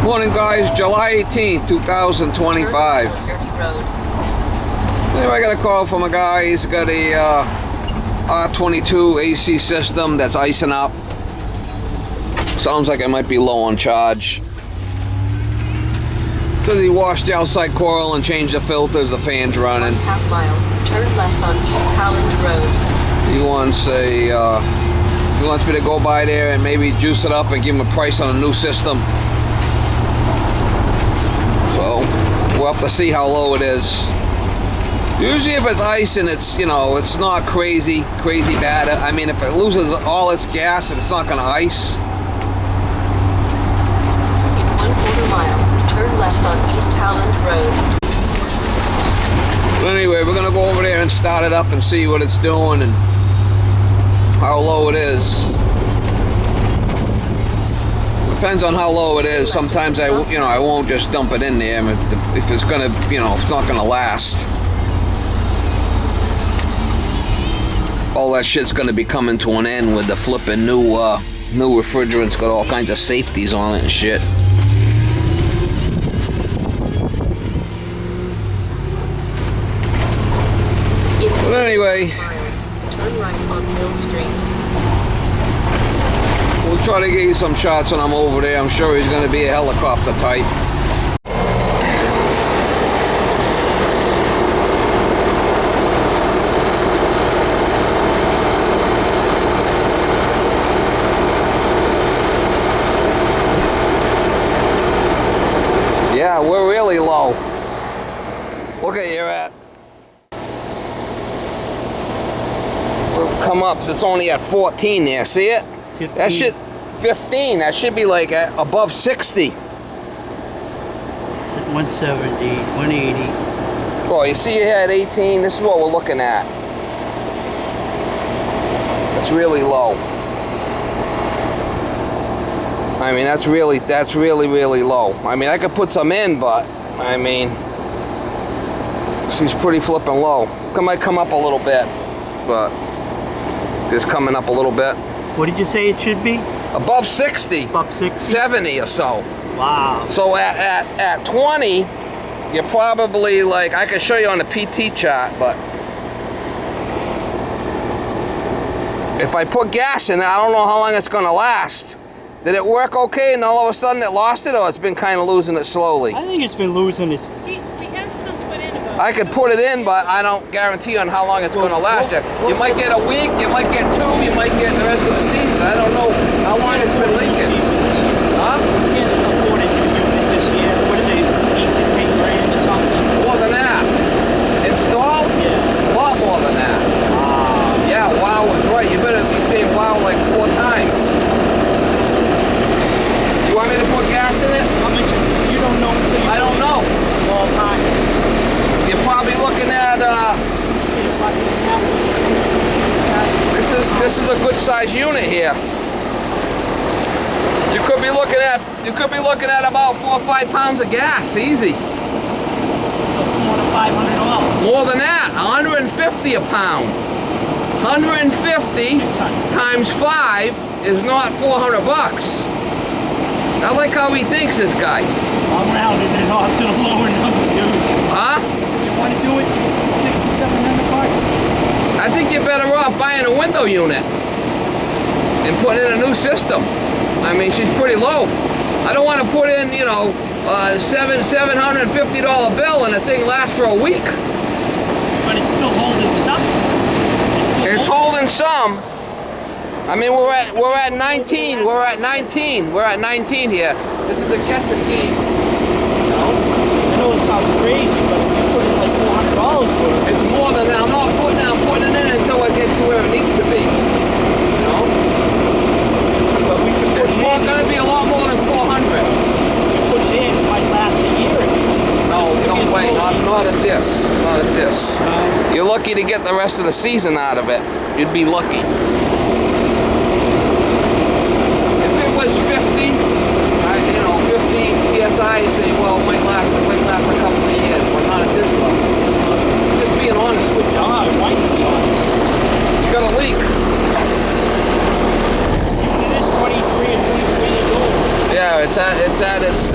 Morning guys, July 18th, 2025. Anyway, I got a call from a guy. He's got a R22 AC system that's icing up. Sounds like it might be low on charge. Says he washed the outside coil and changed the filters, the fan's running. 1/2 mile, turn left on East Howland Road. He wants me to go by there and maybe juice it up and give him a price on a new system. So we'll have to see how low it is. Usually if it's icing, it's, you know, it's not crazy bad. I mean, if it loses all its gas, it's not gonna ice. In 1/4 mile, turn left on East Howland Road. But anyway, we're gonna go over there and start it up and see what it's doing and how low it is. Depends on how low it is. Sometimes I won't just dump it in there if it's gonna, if it's not gonna last. All that shit's gonna be coming to an end with the flipping new refrigerants. Got all kinds of safeties on it and shit. But anyway, turn right on Mill Street. we'll try to get you some shots when I'm over there. I'm sure he's gonna be a helicopter type. Yeah, we're really low. Look at you're at. We'll come up. It's only at 14 there. See it? 15. That should 15. That should be like above 60. It's at 170, 180. Oh, you see it at 18. This is what we're looking at. It's really low. I mean, that's really low. I mean, I could put some in, but I mean, she's pretty flipping low. It might come up a little bit, but just coming up a little bit. What did you say it should be? Above 60. Above 60? 70 or so. Wow. So at 20, you're probably like, I can show you on the PT chart, but if I put gas in it, I don't know how long it's gonna last. Did it work okay and all of a sudden it lost it, or it's been kind of losing it slowly? I think it's been losing its... I could put it in, but I don't guarantee on how long it's going to last you. You might get a week, you might get 2, you might get the rest of the season. I don't know how long it's been leaking. Huh? You can't afford it to use it this year. What are they, 8 to 10 grand or something? More than that. Installed? Yeah. A lot more than that. Wow. Yeah, wow was right. You better be saying wow like 4 times. You want me to put gas in it? How much? You don't know until you... I don't know. All time. You're probably looking at this is a good size unit here. You could be looking at about 4 or 5 pounds of gas, easy. So more than $500. More than that, 150 a pound. 150 times 5 is not 400 bucks. I like how he thinks, this guy. I'm rounding it off to a lower number, dude. Huh? You want to do it 600 to 700 bucks? I think you're better off buying a window unit and putting in a new system. I mean, she's pretty low. I don't want to put in, $750 bill and the thing lasts for a week. But it's still holding stuff. It's holding some. I mean, we're at 19. We're at 19. We're at 19 here. This is a guessing game. I know it sounds crazy, but if you put in like $400 for it. It's more than that. I'm putting it in until it gets to where it needs to be. But we could put It's going to be a lot more than 400. put it in, it might last a year. No way. Not at this. Not at this. You're lucky to get the rest of the season out of it. You'd be lucky. If it was 50, 50 PSI, you say, well, it might last a couple of years, but not at this level. Just being honest with you. I might be honest. You got a leak. It is 23 and 23 years old. Yeah, it's at its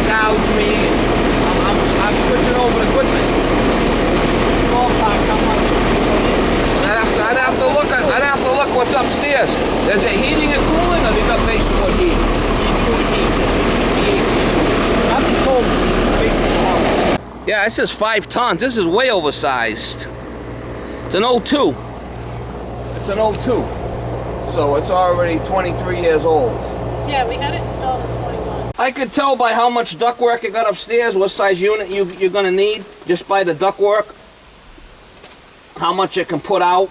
gouge me. I'm switching over to Goodman. Ballpark, how much? I'd have to look what's upstairs. There's a heating and cooling, or they got baseboard heat? Nothing told us. Yeah, this is 5 tons. This is way oversized. It's an 02. It's an 02. So it's already 23 years old. Yeah, we had it installed in 21. I could tell by how much ductwork you got upstairs, what size unit you're going to need, just by the ductwork. How much it can put out.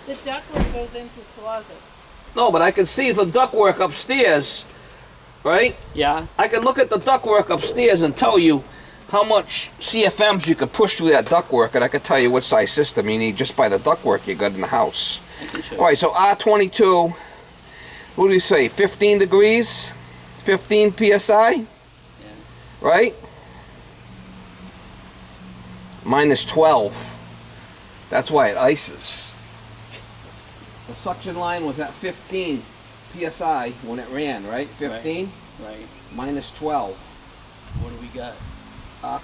The ductwork goes into closets. No, but I can see the ductwork upstairs, right? Yeah. I could look at the ductwork upstairs and tell you how much CFMs you could push through that ductwork, and I could tell you what size system you need just by the ductwork you got in the house. All right, so R22, what do you say, 15 degrees, 15 PSI, Yeah. right? Minus 12. That's why it ices. The suction line was at 15 PSI when it ran, right? 15? Right. Minus 12. What do we got?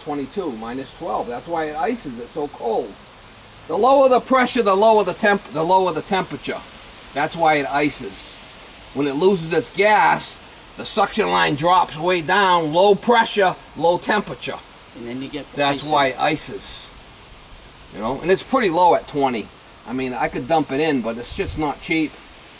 22 minus 12. That's why it ices. It's so cold. The lower the pressure, the lower the temperature. That's why it ices. When it loses its gas, the suction line drops way down, low pressure, low temperature. And then you get the That's ice. why it ices. You know, and it's pretty low at 20. I mean, I could dump it in, but it's just not cheap,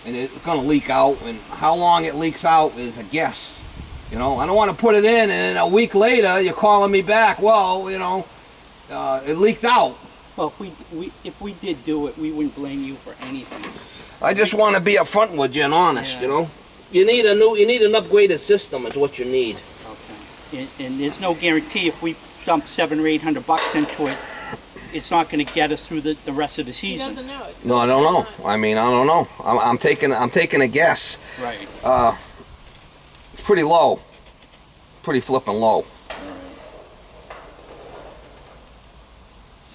and it's gonna leak out. And how long it leaks out is a guess. You know, I don't want to put it in, and then a week later you're calling me back. Well, you know, it leaked out. Well, if we did do it, we wouldn't blame you for anything. I just want to be upfront with you and honest. Yeah. You know, you need an upgraded system. Is what you need. Okay. And there's no guarantee if we dump $700 or $800 into it, it's not going to get us through the rest of the He season. doesn't know. It No, I don't know. I mean, I don't know. I'm taking a guess. Right. Pretty low. Pretty flipping low.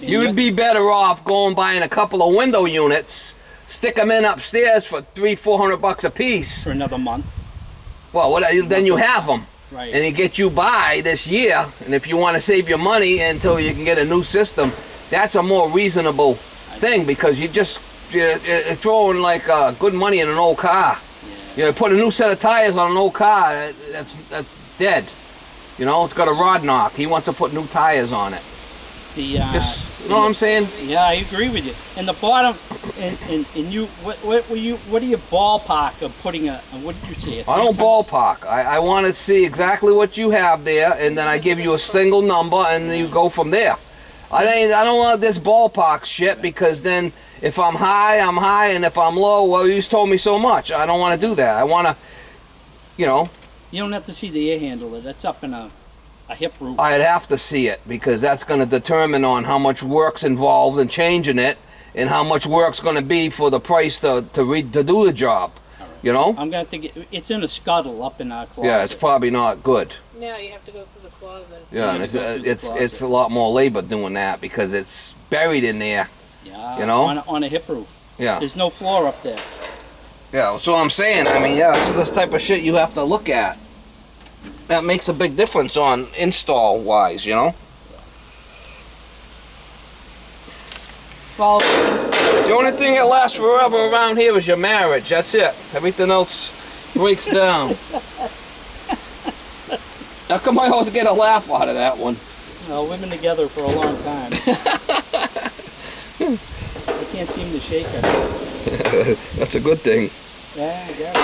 And You'd be better off going buying a couple of window units, stick them in upstairs for $300-400 a piece. for another month. Well, then you have them, Right. and it get you by this year. And if you want to save your money until you can get a new system, that's a more reasonable thing, because you're throwing like good money in an old car. You put a new set of tires on an old car, that's dead. You know, it's got a rod knock. He wants to put new tires on it. The Just, you know what I'm saying? Yeah, I agree with you. And the bottom, and you, what are you ballpark of putting what did you say? I don't ballpark. I want to see exactly what you have there, and then I give you a single number, and then you go from there. I don't want this ballpark shit, because then if I'm high, and if I'm low, well, you just told me so much. I don't want to do that. I want to, you know. You don't have to see the air handler. That's up in a hip roof. I'd have to see it, because that's going to determine on how much work's involved in changing it, and how much work's going to be for the price to do the job. You know? I'm gonna have to get. It's in a scuttle up in our closet. Yeah, it's probably not good. Now you have to go through the closet. Yeah, Yeah, and go through the it's closet. a lot more labor doing that, because it's buried in there. Yeah, you know? on a hip roof. Yeah. There's no floor up there. Yeah, that's what I'm saying. I mean, yeah, so this type of shit you have to look at. That makes a big difference on install wise, you know? Well, The only thing that lasts forever around here is your marriage. That's it. Everything else breaks down. How come I always get a laugh out of that one? we've been together for a long time. I can't seem to shake her. That's a good thing. Yeah, I got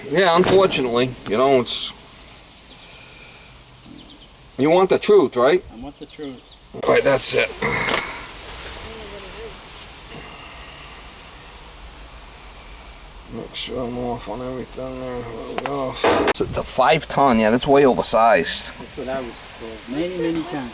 it. Yeah, unfortunately, you know, it's... You want the truth, right? I want the truth. Right, that's it. Make sure I'm off on everything there. There we go. It's a 5 ton, yeah, that's way oversized. That's what I was told many, many times.